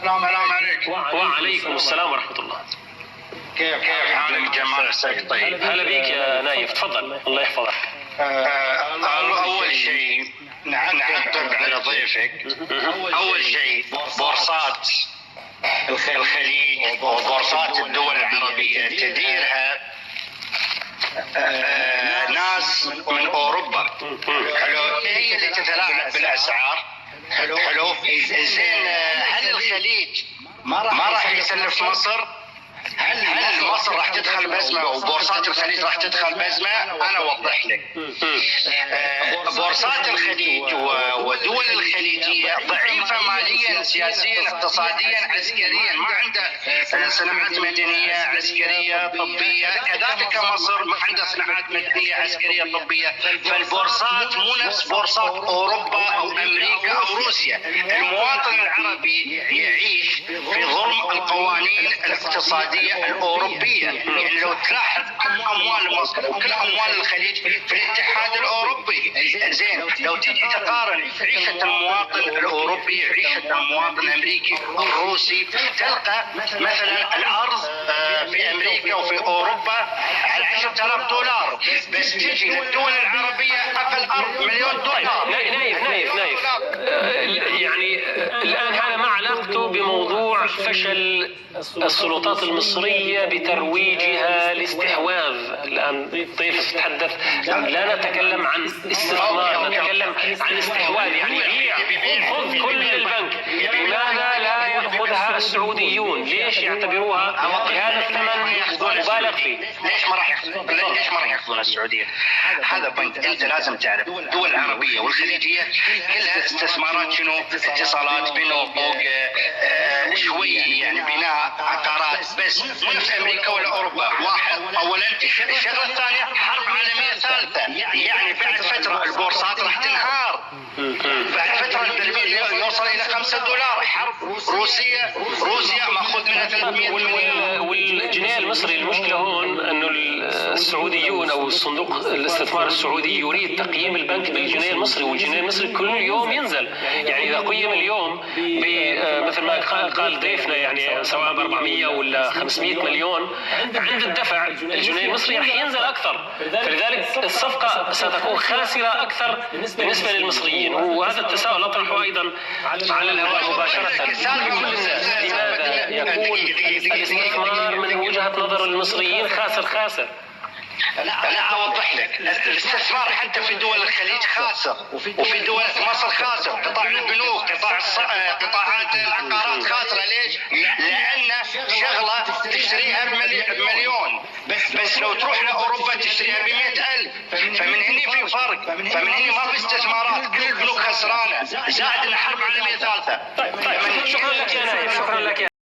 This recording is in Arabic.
السلام عليكم. وعليكم السلام ورحمة الله. كيف حالك جمال؟ عساك طيب. هلا بيك يا نايف، تفضل الله يحفظك. أول شيء نعتب على ضيفك. أول شيء بورصات الخليج وبورصات الدول العربية تديرها ناس من أوروبا. حلو، هي اللي تتلاعب بالأسعار. حلو، زين هل الخليج ما راح يسلف مصر؟ هل مصر راح تدخل بأزمة وبورصات الخليج راح تدخل بأزمة؟ أنا أوضح لك. بورصات الخليج ودول الخليجية ضعيفة ماليا، سياسيا، اقتصاديا، عسكريا، ما عندها صناعات مدنية عسكرية طبية. كذلك مصر ما عندها صناعات مدنية عسكرية طبية. فالبورصات مو نفس بورصات أوروبا أو أمريكا أو روسيا. المواطن العربي يعيش في ظلم القوانين الاقتصادية الأوروبية. يعني لو تلاحظ كل أموال مصر وكل أموال الخليج في الاتحاد الأوروبي. زين لو تيجي تقارن عيشة المواطن الأوروبي عيشة المواطن الأمريكي الروسي، تلقى مثلا الأرض في أمريكا وفي أوروبا على $10,000، بس تجي للدول العربية أقل أرض $1,000,000. نايف يعني الآن هذا ما علاقته بموضوع فشل السلطات المصرية بترويجها لاستحواذ. الآن ضيف تحدث، لا نتكلم عن استثمار، نتكلم عن استحواذ. يعني خذ كل البنك، لماذا لا يأخذها السعوديون؟ ليش يعتبروها بهذا الثمن مبالغ فيه؟ ليش ما راح ياخذون السعودية؟ هذا بنك انت لازم تعرف. الدول العربية والخليجية كلها استثمارات، شنو؟ اتصالات، بنوك، شوي يعني بناء عقارات، بس مو نفس امريكا ولا اوروبا. واحد اولا. الشغله الثانيه حرب عالميه ثالثه، يعني بعد فتره البورصات راح تنهار. بعد فتره البرميل يوصل الى $5. حرب روسيا ماخذ منها 300 مليون. والجنيه المصري، المشكله هون انه السعوديون او الصندوق الاستثمار السعودي يريد تقييم البنك بالجنيه المصري، والجنيه المصري كل يوم ينزل. يعني اذا قيم اليوم مثل ما قال ضيفنا، يعني سواء ب 400 ولا 500 مليون، عند الدفع الجنيه المصري رح ينزل اكثر. فلذلك الصفقه ستكون خاسره اكثر بالنسبه للمصريين. وهذا التساؤل اطرحه ايضا على الهواء مباشره. لماذا يكون الاستثمار من وجهه نظر المصريين خاسر؟ لا أوضح لك. الاستثمار حتى في دول الخليج خاسر، وفي دول مصر خاسر. قطاع البنوك، قطاعات العقارات خاسرة. ليش؟ لأن شغلة تشتريها بمليون، بس لو تروح لأوروبا تشتريها ب100,000. فمن هنا في فرق، فمن هنا ما في استثمارات، كل البنوك خسرانة، زائد الحرب عالمية ثالثة. طيب شكرا لك يا نايف، شكرا لك.